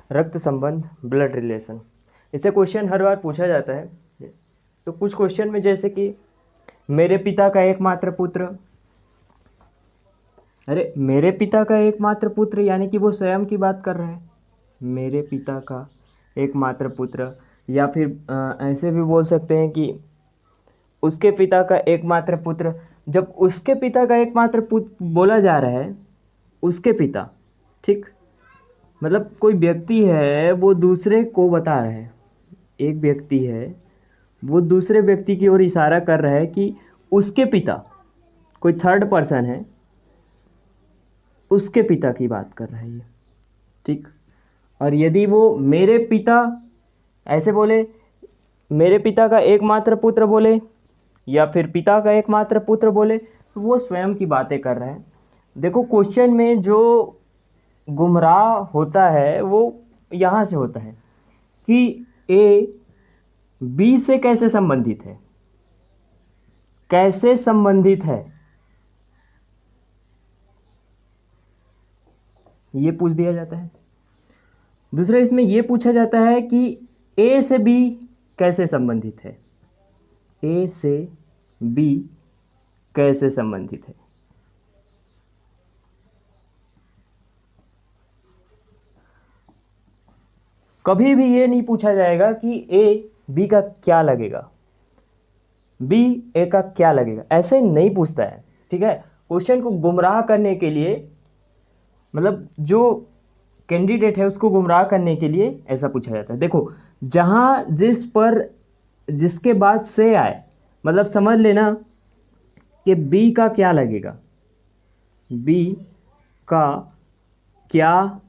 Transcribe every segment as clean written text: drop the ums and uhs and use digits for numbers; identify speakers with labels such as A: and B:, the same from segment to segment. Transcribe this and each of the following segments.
A: रक्त संबंध, blood relation. इससे क्वेश्चन हर बार पूछा जाता है। तो कुछ क्वेश्चन में जैसे कि मेरे पिता का एकमात्र पुत्र, अरे मेरे पिता का एकमात्र पुत्र यानी कि वो स्वयं की बात कर रहा है, मेरे पिता का एकमात्र पुत्र। या फिर ऐसे भी बोल सकते हैं कि उसके पिता का एकमात्र पुत्र। जब उसके पिता का एकमात्र पुत्र बोला जा रहा है, उसके पिता, ठीक, मतलब कोई व्यक्ति है वो दूसरे को बता रहा है, एक व्यक्ति है वो दूसरे व्यक्ति की ओर इशारा कर रहा है कि उसके पिता, कोई थर्ड पर्सन है, उसके पिता की बात कर रहा है ये, ठीक। और यदि वो मेरे पिता ऐसे बोले, मेरे पिता का एकमात्र पुत्र बोले, या फिर पिता का एकमात्र पुत्र बोले, तो वो स्वयं की बातें कर रहे हैं। देखो क्वेश्चन में जो गुमराह होता है वो यहाँ से होता है कि ए बी से कैसे संबंधित है, कैसे संबंधित है, ये पूछ दिया जाता है। दूसरा इसमें ये पूछा जाता है कि ए से बी कैसे संबंधित है, ए से बी कैसे संबंधित है। कभी भी ये नहीं पूछा जाएगा कि ए बी का क्या लगेगा, बी ए का क्या लगेगा, ऐसे नहीं पूछता है, ठीक है। क्वेश्चन को गुमराह करने के लिए, मतलब जो कैंडिडेट है उसको गुमराह करने के लिए ऐसा पूछा जाता है। देखो जहाँ जिस पर जिसके बाद से आए, मतलब समझ लेना कि बी का क्या लगेगा, बी का क्या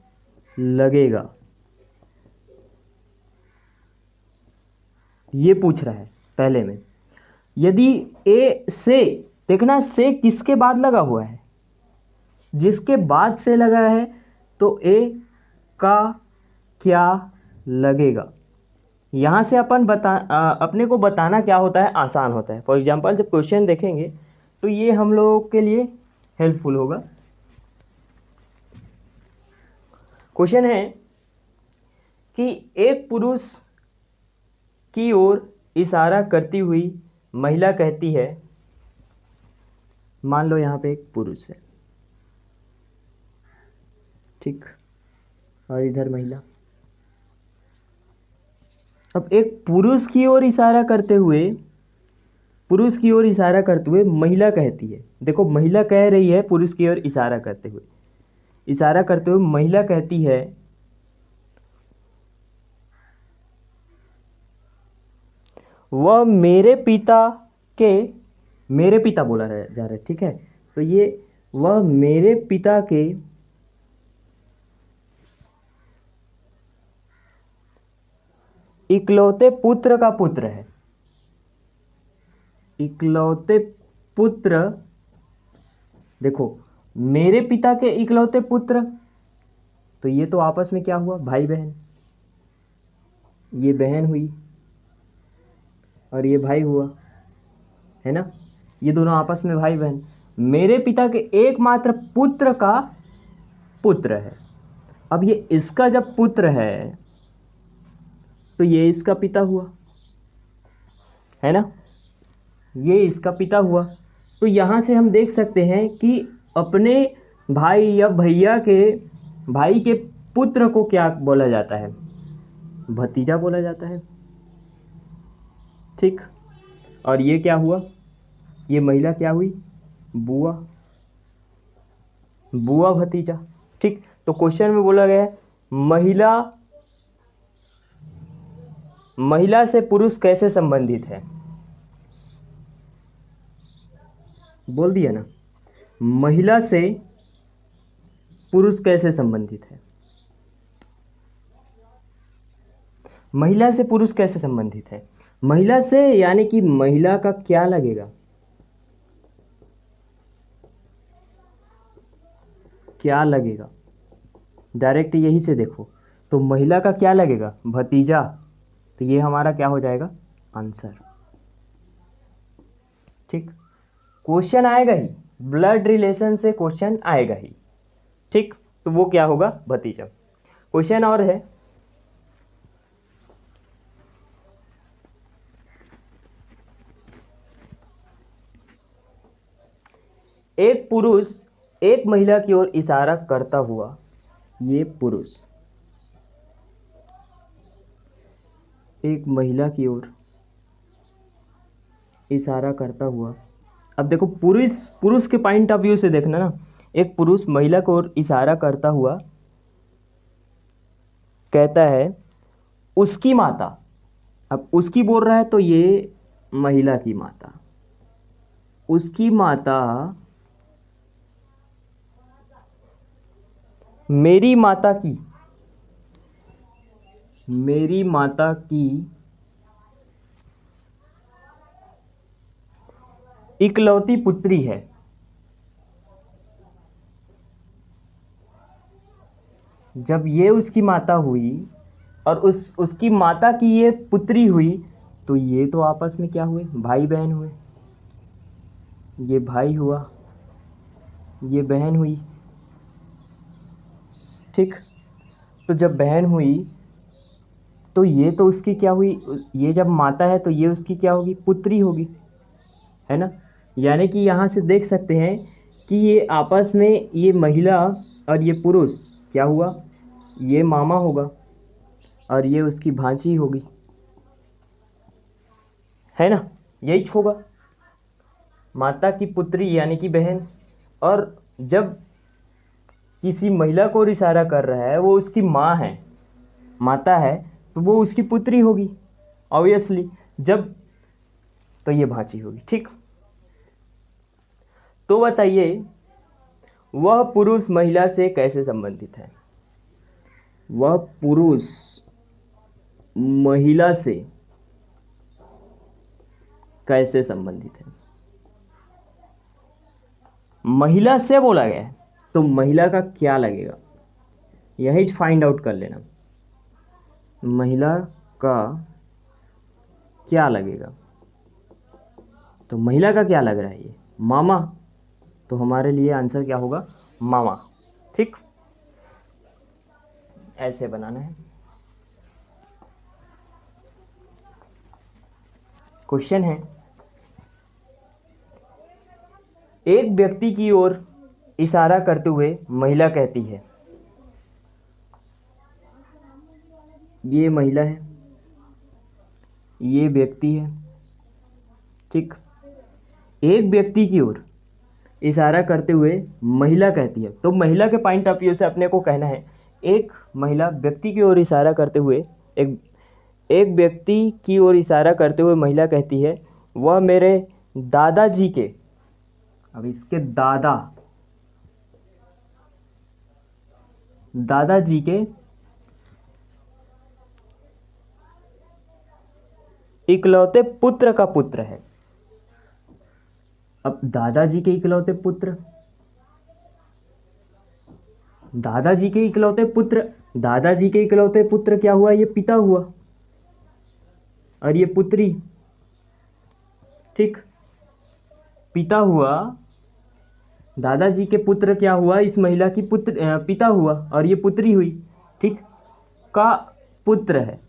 A: लगेगा, ये पूछ रहा है पहले में। यदि ए से, देखना से किसके बाद लगा हुआ है, जिसके बाद से लगा है, तो ए का क्या लगेगा, यहाँ से अपन अपने को बताना क्या होता है, आसान होता है। फॉर एग्जांपल जब क्वेश्चन देखेंगे तो ये हम लोगों के लिए हेल्पफुल होगा। क्वेश्चन है कि एक पुरुष की ओर इशारा करती हुई महिला कहती है, मान लो यहाँ पे एक पुरुष है, ठीक, और इधर महिला। अब एक पुरुष की ओर इशारा करते हुए, पुरुष की ओर इशारा करते हुए महिला कहती है, देखो महिला कह रही है पुरुष की ओर इशारा करते हुए, इशारा करते हुए महिला कहती है, वह मेरे पिता के, मेरे पिता बोला जा रहा है, ठीक है। तो ये वह मेरे पिता के इकलौते पुत्र का पुत्र है, इकलौते पुत्र। देखो मेरे पिता के इकलौते पुत्र, तो ये तो आपस में क्या हुआ, भाई बहन, ये बहन हुई और ये भाई हुआ, है ना, ये दोनों आपस में भाई बहन। मेरे पिता के एकमात्र पुत्र का पुत्र है। अब ये इसका जब पुत्र है तो ये इसका पिता हुआ, है ना, ये इसका पिता हुआ। तो यहाँ से हम देख सकते हैं कि अपने भाई या भैया के, भाई के पुत्र को क्या बोला जाता है, भतीजा बोला जाता है, ठीक। और ये क्या हुआ, ये महिला क्या हुई, बुआ, बुआ भतीजा, ठीक। तो क्वेश्चन में बोला गया है महिला, महिला से पुरुष कैसे संबंधित है, बोल दिया ना, महिला से पुरुष कैसे संबंधित है, महिला से पुरुष कैसे संबंधित है, महिला से यानी कि महिला का क्या लगेगा, क्या लगेगा, डायरेक्ट यही से देखो, तो महिला का क्या लगेगा, भतीजा। तो ये हमारा क्या हो जाएगा, आंसर, ठीक। क्वेश्चन आएगा ही, ब्लड रिलेशन से क्वेश्चन आएगा ही, ठीक। तो वो क्या होगा, भतीजा। क्वेश्चन और है एक पुरुष एक महिला की ओर इशारा करता हुआ, ये पुरुष एक महिला की ओर इशारा करता हुआ। अब देखो पुरुष पुरुष के पॉइंट ऑफ व्यू से देखना ना, एक पुरुष महिला की ओर इशारा करता हुआ कहता है उसकी माता। अब उसकी बोल रहा है तो ये महिला की माता, उसकी माता मेरी माता की, मेरी माता की इकलौती पुत्री है। जब ये उसकी माता हुई और उसकी माता की ये पुत्री हुई, तो ये तो आपस में क्या हुए, भाई बहन हुए। ये भाई हुआ, ये बहन हुई, ठीक। तो जब बहन हुई तो ये तो उसकी क्या हुई, ये जब माता है तो ये उसकी क्या होगी, पुत्री होगी, है ना। यानी कि यहाँ से देख सकते हैं कि ये आपस में, ये महिला और ये पुरुष क्या हुआ, ये मामा होगा और ये उसकी भांजी होगी, है ना। यही होगा, माता की पुत्री यानी कि बहन। और जब किसी महिला को इशारा कर रहा है, वो उसकी माँ है, माता है, तो वो उसकी पुत्री होगी ऑब्वियसली। जब तो ये भांजी होगी, ठीक। तो बताइए वह पुरुष महिला से कैसे संबंधित है, वह पुरुष महिला से कैसे संबंधित है। महिला से बोला गया है तो महिला का क्या लगेगा, यही फाइंड आउट कर लेना, महिला का क्या लगेगा। तो महिला का क्या लग रहा है, ये मामा, तो हमारे लिए आंसर क्या होगा, मामा, ठीक। ऐसे बनाना है। क्वेश्चन है, एक व्यक्ति की ओर इशारा करते हुए महिला कहती है, ये महिला है, ये व्यक्ति है, ठीक। एक व्यक्ति की ओर इशारा करते हुए महिला कहती है, तो महिला के पॉइंट ऑफ व्यू से अपने को कहना है, एक महिला व्यक्ति की ओर इशारा करते हुए, एक व्यक्ति की ओर इशारा करते हुए महिला कहती है, वह मेरे दादाजी के, अब इसके दादाजी के इकलौते पुत्र का पुत्र है। अब दादाजी के इकलौते पुत्र, दादाजी के इकलौते पुत्र, दादाजी के इकलौते पुत्र क्या हुआ, ये पिता हुआ और ये पुत्री, ठीक। पिता हुआ, दादाजी के पुत्र क्या हुआ, इस महिला की पिता हुआ और ये पुत्री हुई, ठीक। का पुत्र है,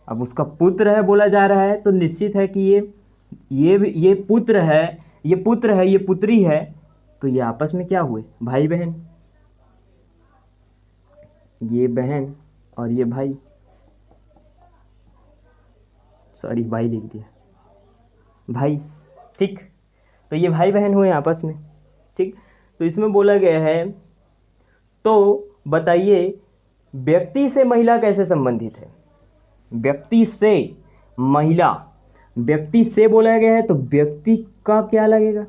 A: अब उसका पुत्र है बोला जा रहा है तो निश्चित है कि ये पुत्र है, ये पुत्र है, ये पुत्री है, तो ये आपस में क्या हुए, भाई बहन। ये बहन और ये भाई, सॉरी भाई लिख दिया, भाई, ठीक। तो ये भाई बहन हुए आपस में, ठीक। तो इसमें बोला गया है, तो बताइए व्यक्ति से महिला कैसे संबंधित है। व्यक्ति से महिला, व्यक्ति से बोला गया है तो व्यक्ति का क्या लगेगा,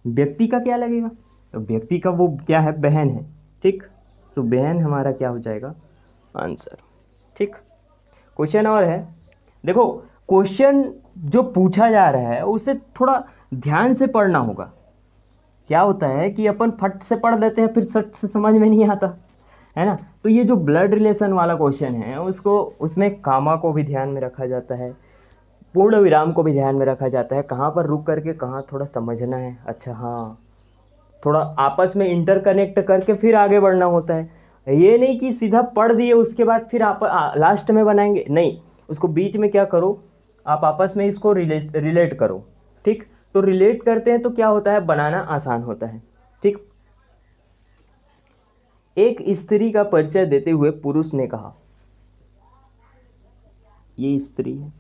A: व्यक्ति का क्या लगेगा, तो व्यक्ति का वो क्या है, बहन है, ठीक। तो बहन हमारा क्या हो जाएगा आंसर, ठीक। क्वेश्चन और है, देखो क्वेश्चन जो पूछा जा रहा है उसे थोड़ा ध्यान से पढ़ना होगा। क्या होता है कि अपन फट से पढ़ देते हैं, फिर सट से समझ में नहीं आता, है ना। तो ये जो ब्लड रिलेशन वाला क्वेश्चन है, उसमें कामा को भी ध्यान में रखा जाता है, पूर्ण विराम को भी ध्यान में रखा जाता है, कहाँ पर रुक करके कहाँ थोड़ा समझना है, अच्छा हाँ, थोड़ा आपस में इंटरकनेक्ट करके फिर आगे बढ़ना होता है। ये नहीं कि सीधा पढ़ दिए उसके बाद फिर आप लास्ट में बनाएंगे, नहीं, उसको बीच में क्या करो, आप आपस में इसको रिलेट करो। ठीक, तो रिलेट करते हैं तो क्या होता है, बनाना आसान होता है। ठीक, एक स्त्री का परिचय देते हुए पुरुष ने कहा, ये स्त्री है।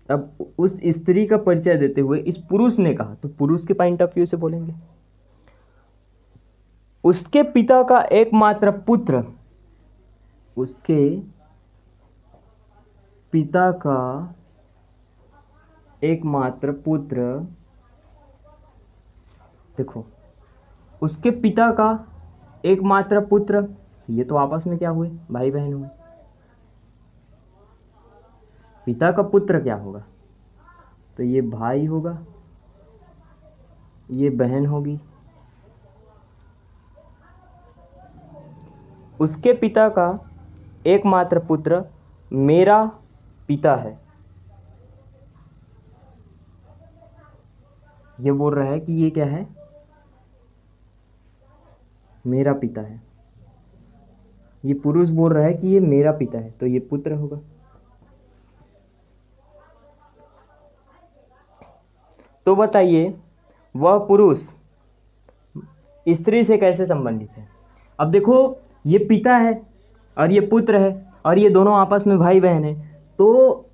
A: अब उस स्त्री का परिचय देते हुए इस पुरुष ने कहा, तो पुरुष के पॉइंट ऑफ व्यू से बोलेंगे। उसके पिता का एकमात्र पुत्र, उसके पिता का एकमात्र पुत्र, देखो उसके पिता का एकमात्र पुत्र, ये तो आपस में क्या हुए, भाई बहन हुए। पिता का पुत्र क्या होगा, तो ये भाई होगा, ये बहन होगी। उसके पिता का एकमात्र पुत्र मेरा पिता है। ये बोल रहा है कि ये क्या है, मेरा पिता है। ये पुरुष बोल रहा है कि ये मेरा पिता है, तो ये पुत्र होगा। तो बताइए वह पुरुष स्त्री से कैसे संबंधित है। अब देखो ये पिता है और ये पुत्र है और ये दोनों आपस में भाई बहन है, तो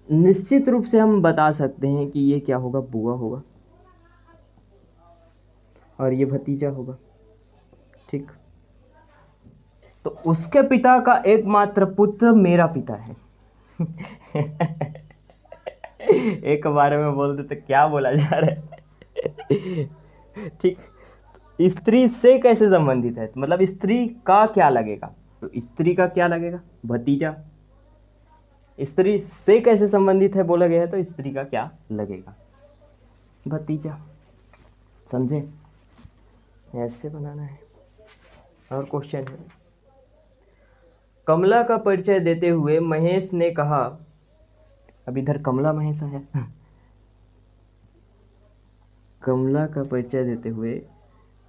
A: निश्चित रूप से हम बता सकते हैं कि ये क्या होगा, बुआ होगा और ये भतीजा होगा। ठीक, तो उसके पिता का एकमात्र पुत्र मेरा पिता है। एक बारे में बोल दे तो क्या बोला जा रहा है। ठीक, स्त्री से कैसे संबंधित है, मतलब स्त्री का क्या लगेगा, तो स्त्री का क्या लगेगा, भतीजा। स्त्री से कैसे संबंधित है बोला गया है, तो स्त्री का क्या लगेगा, भतीजा। समझे, ऐसे बनाना है। और क्वेश्चन है, कमला का परिचय देते हुए महेश ने कहा, अब इधर कमला महेश है। कमला का परिचय देते हुए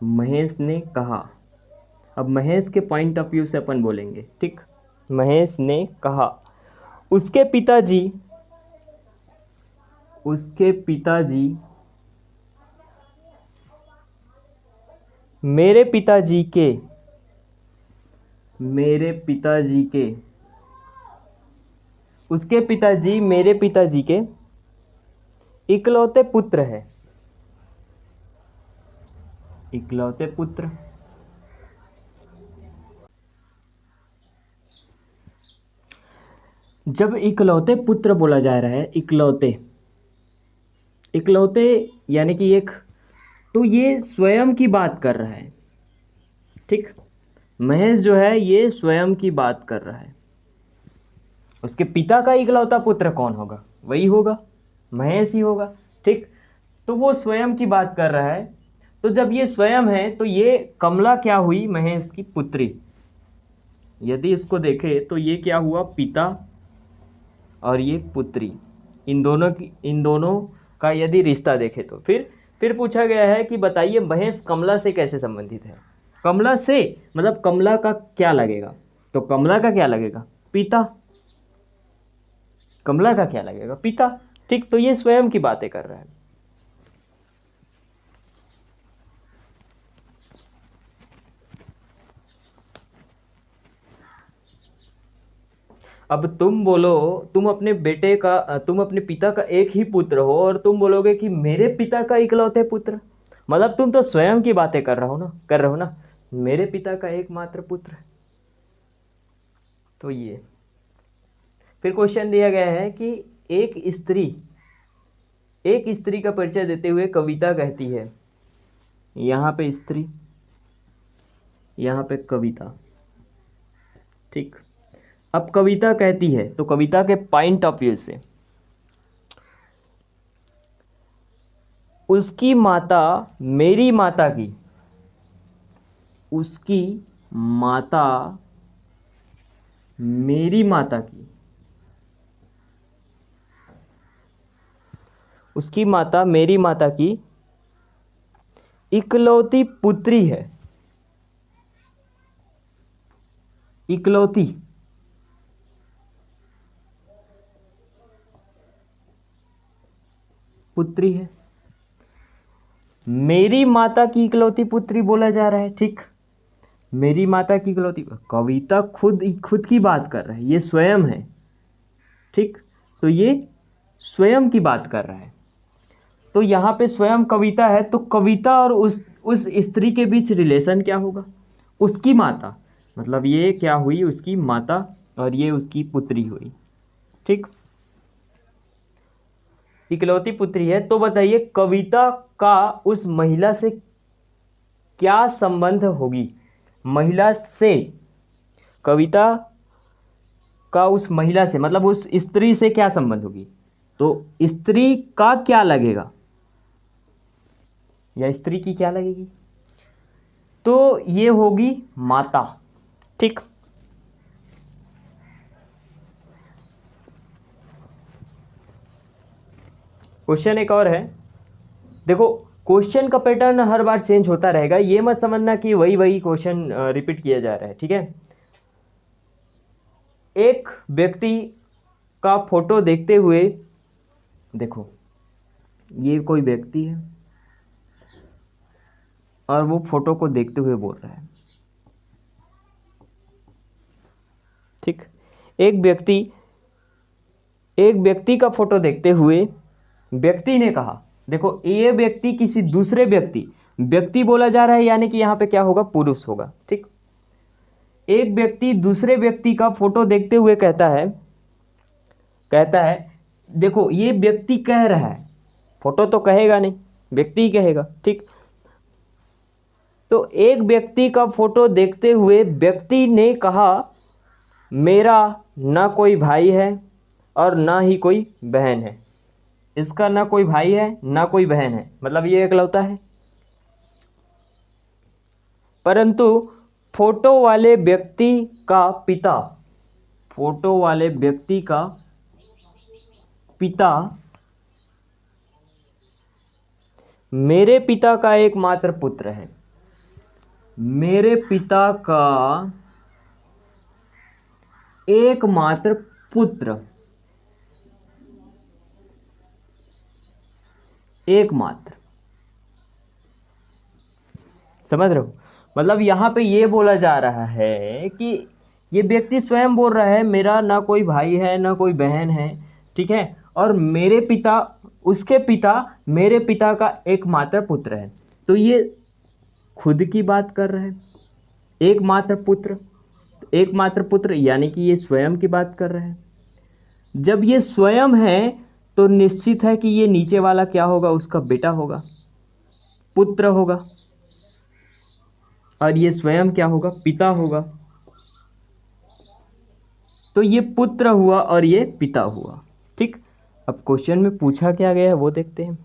A: महेश ने कहा, अब महेश के पॉइंट ऑफ व्यू से अपन बोलेंगे। ठीक, महेश ने कहा उसके पिताजी मेरे पिताजी के इकलौते पुत्र है। इकलौते पुत्र, जब इकलौते पुत्र बोला जा रहा है, इकलौते यानी कि एक, तो ये स्वयं की बात कर रहा है। ठीक, महेश जो है ये स्वयं की बात कर रहा है। उसके पिता का इकलौता पुत्र कौन होगा, वही होगा, महेश ही होगा। ठीक, तो वो स्वयं की बात कर रहा है। तो जब ये स्वयं है तो ये कमला क्या हुई, महेश की पुत्री। यदि इसको देखें तो ये क्या हुआ, पिता और ये पुत्री। इन दोनों का यदि रिश्ता देखें तो फिर पूछा गया है कि बताइए महेश कमला से कैसे संबंधित है। कमला से मतलब कमला का क्या लगेगा, तो कमला का क्या लगेगा, पिता। कमला का क्या लगेगा, पिता। ठीक, तो ये स्वयं की बातें कर रहा है। अब तुम बोलो, तुम अपने पिता का एक ही पुत्र हो और तुम बोलोगे कि मेरे पिता का इकलौते पुत्र, मतलब तुम तो स्वयं की बातें कर रहे हो ना, मेरे पिता का एकमात्र पुत्र। तो ये फिर क्वेश्चन दिया गया है कि एक स्त्री का परिचय देते हुए कविता कहती है, यहाँ पे स्त्री, यहाँ पे कविता। ठीक, अब कविता कहती है तो कविता के पॉइंट ऑफ व्यू से उसकी माता मेरी माता की, उसकी माता मेरी माता की, उसकी माता मेरी माता की इकलौती पुत्री है। इकलौती पुत्री है। मेरी माता की इकलौती पुत्री बोला जा रहा है, ठीक। मेरी माता की इकलौती, कविता खुद की बात कर रहा है, ये स्वयं है, ठीक। तो ये स्वयं की बात कर रहा है, तो यहाँ पे स्वयं कविता है, तो कविता और उस स्त्री के बीच रिलेशन क्या होगा? उसकी माता, मतलब ये क्या हुई? उसकी माता, और ये उसकी पुत्री हुई, ठीक। इकलौती पुत्री है, तो बताइए कविता का उस महिला से क्या संबंध होगी? महिला से, कविता का उस महिला से मतलब उस स्त्री से क्या संबंध होगी? तो स्त्री का क्या लगेगा, या स्त्री की क्या लगेगी? तो ये होगी माता, ठीक। क्वेश्चन एक और है, देखो क्वेश्चन का पैटर्न हर बार चेंज होता रहेगा, ये मत समझना कि वही वही क्वेश्चन रिपीट किया जा रहा है, ठीक है। एक व्यक्ति का फोटो देखते हुए, देखो ये कोई व्यक्ति है और वो फोटो को देखते हुए बोल रहा है, ठीक। एक व्यक्ति का फोटो देखते हुए व्यक्ति ने कहा, देखो ये व्यक्ति किसी दूसरे व्यक्ति बोला जा रहा है, यानी कि यहाँ पे क्या होगा? पुरुष होगा, ठीक। एक व्यक्ति दूसरे व्यक्ति का फोटो देखते हुए कहता है, देखो ये व्यक्ति कह रहा है, फोटो तो कहेगा नहीं, व्यक्ति ही कहेगा, ठीक। तो एक व्यक्ति का फोटो देखते हुए व्यक्ति ने कहा, मेरा ना कोई भाई है और ना ही कोई बहन है। इसका ना कोई भाई है ना कोई बहन है, मतलब ये इकलौता है। परंतु फोटो वाले व्यक्ति का पिता मेरे पिता का एकमात्र पुत्र है। मेरे पिता का एकमात्र पुत्र, एकमात्र, समझ रहे हो? मतलब यहाँ पे ये बोला जा रहा है कि ये व्यक्ति स्वयं बोल रहा है, मेरा ना कोई भाई है ना कोई बहन है, ठीक है, और मेरे पिता, उसके पिता मेरे पिता का एकमात्र पुत्र है। तो ये खुद की बात कर रहा है, एकमात्र पुत्र यानी कि ये स्वयं की बात कर रहा है। जब ये स्वयं है तो निश्चित है कि ये नीचे वाला क्या होगा? उसका बेटा होगा, पुत्र होगा, और ये स्वयं क्या होगा? पिता होगा। तो ये पुत्र हुआ और ये पिता हुआ, ठीक। अब क्वेश्चन में पूछा क्या गया है वो देखते हैं।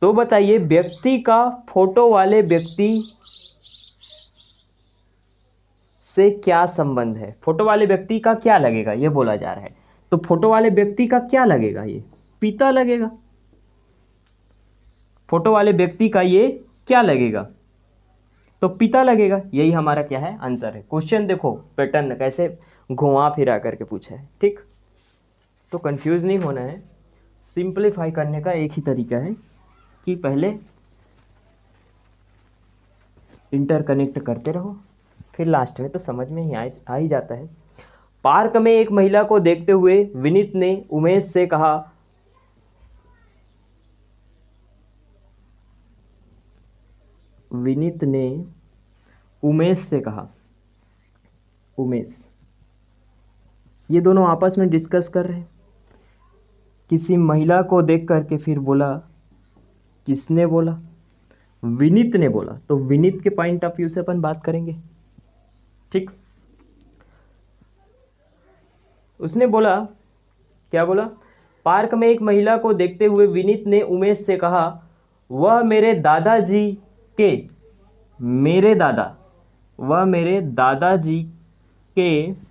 A: तो बताइए व्यक्ति का फोटो वाले व्यक्ति से क्या संबंध है? फोटो वाले व्यक्ति का क्या लगेगा ये बोला जा रहा है। तो फोटो वाले व्यक्ति का क्या लगेगा? ये पिता लगेगा। फोटो वाले व्यक्ति का ये क्या लगेगा? तो पिता लगेगा। यही हमारा क्या है? आंसर है। क्वेश्चन देखो पैटर्न कैसे घुमा फिरा करके पूछा है, ठीक। तो कंफ्यूज नहीं होना है, सिंपलीफाई करने का एक ही तरीका है कि पहले इंटरकनेक्ट करते रहो, फिर लास्ट में तो समझ में ही आ ही जाता है। पार्क में एक महिला को देखते हुए विनीत ने उमेश से कहा, विनीत ने उमेश से कहा, उमेश, ये दोनों आपस में डिस्कस कर रहे हैं। किसी महिला को देख करके फिर बोला, किसने बोला? विनीत ने बोला। तो विनीत के पॉइंट ऑफ व्यू से अपन बात करेंगे, ठीक। उसने बोला, क्या बोला? पार्क में एक महिला को देखते हुए विनीत ने उमेश से कहा, वह मेरे दादाजी के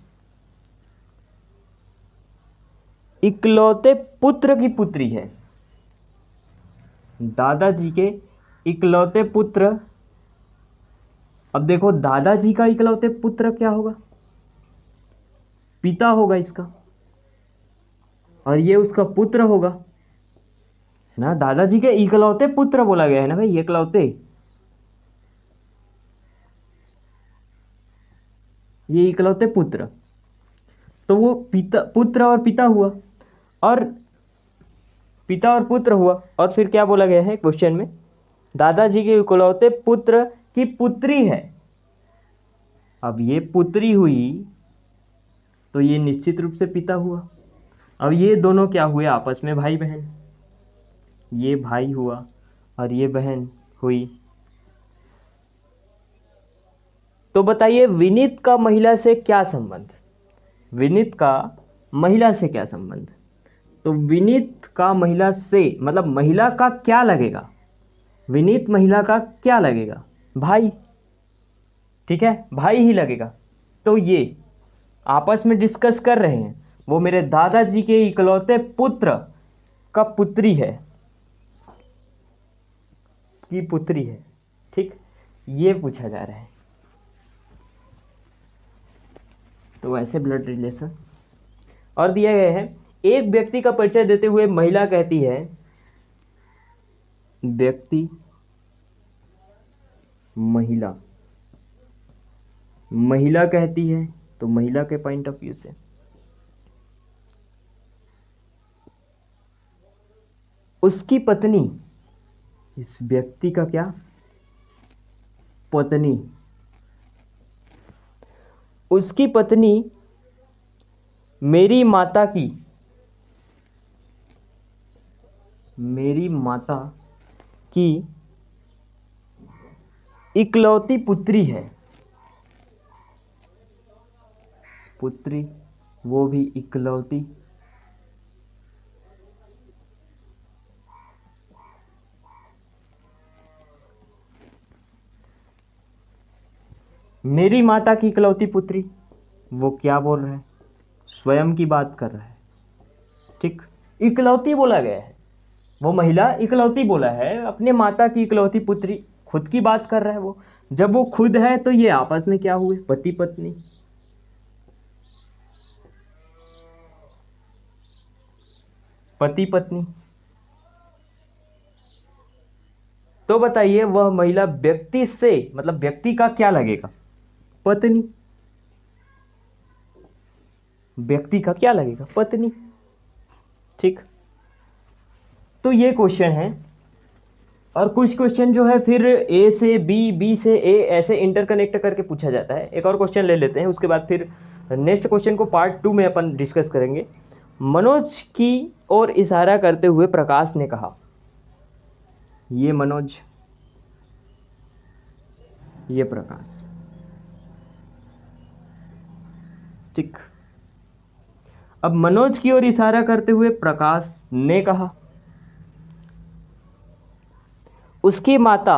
A: इकलौते पुत्र की पुत्री है। दादाजी के इकलौते पुत्र। अब देखो दादाजी का इकलौते पुत्र क्या होगा? पिता होगा इसका। और ये उसका पुत्र होगा, है ना। दादाजी के इकलौते पुत्र बोला गया है ना भाई, इकलौते, ये इकलौते पुत्र, तो वो पिता, पुत्र और पिता हुआ, और पिता और पुत्र हुआ, और फिर क्या बोला गया है क्वेश्चन में, दादाजी के इकलौते पुत्र की पुत्री है। अब ये पुत्री हुई तो ये निश्चित रूप से पिता हुआ। अब ये दोनों क्या हुए आपस में, भाई बहन, ये भाई हुआ और ये बहन हुई। तो बताइए विनीत का महिला से क्या संबंध, विनीत का महिला से क्या संबंध। तो विनीत का महिला से मतलब महिला का क्या लगेगा, विनीत महिला का क्या लगेगा, भाई, ठीक है, भाई ही लगेगा। तो ये आपस में डिस्कस कर रहे हैं, वो मेरे दादाजी के इकलौते पुत्र का पुत्री है, की पुत्री है, ठीक, ये पूछा जा रहा है। तो ऐसे ब्लड रिलेशन। और दिया गया है, एक व्यक्ति का परिचय देते हुए महिला कहती है, व्यक्ति, महिला, महिला कहती है, तो महिला के पॉइंट ऑफ व्यू से उसकी पत्नी, इस व्यक्ति का क्या, पत्नी, उसकी पत्नी मेरी माता की, मेरी माता की इकलौती पुत्री है, पुत्री, वो भी इकलौती, मेरी माता की इकलौती पुत्री, वो क्या बोल रहा है, स्वयं की बात कर रहा है, ठीक, इकलौती बोला गया है, वो महिला इकलौती बोला है, अपने माता की इकलौती पुत्री, खुद की बात कर रहा है वो। जब वो खुद है तो ये आपस में क्या हुए, पति पत्नी। पति पत्नी। तो बताइए वह महिला व्यक्ति से मतलब व्यक्ति का क्या लगेगा, पत्नी, व्यक्ति का क्या लगेगा, पत्नी, ठीक। तो ये क्वेश्चन है। और कुछ क्वेश्चन जो है फिर ए से बी, बी से ए, ऐसे इंटरकनेक्ट करके पूछा जाता है। एक और क्वेश्चन ले लेते हैं, उसके बाद फिर नेक्स्ट क्वेश्चन को पार्ट 2 में अपन डिस्कस करेंगे। मनोज की ओर इशारा करते हुए प्रकाश ने कहा, ये मनोज, ये प्रकाश, ठीक। अब मनोज की ओर इशारा करते हुए प्रकाश ने कहा, उसकी माता,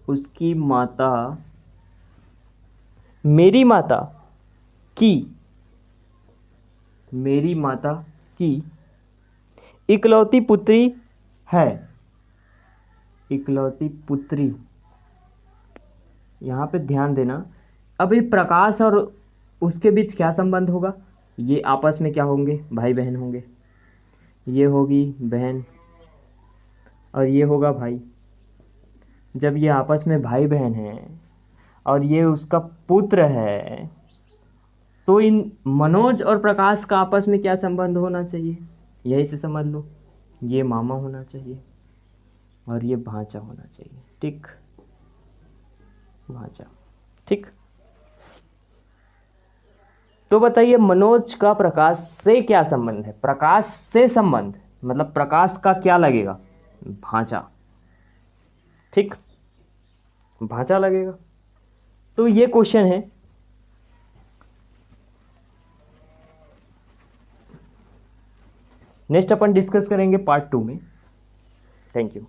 A: उसकी माता मेरी माता की, मेरी माता की इकलौती पुत्री है, इकलौती पुत्री। यहाँ पे ध्यान देना, अभी प्रकाश और उसके बीच क्या संबंध होगा, ये आपस में क्या होंगे, भाई बहन होंगे, ये होगी बहन और ये होगा भाई। जब ये आपस में भाई बहन हैं और ये उसका पुत्र है, तो इन मनोज और प्रकाश का आपस में क्या संबंध होना चाहिए, यही से समझ लो, ये मामा होना चाहिए और ये भांजा होना चाहिए, ठीक, भांजा, ठीक। तो बताइए मनोज का प्रकाश से क्या संबंध है, प्रकाश से संबंध मतलब प्रकाश का क्या लगेगा, भांजा, ठीक, भांजा लगेगा। तो ये क्वेश्चन है। नेक्स्ट अपन डिस्कस करेंगे पार्ट 2 में। Thank you.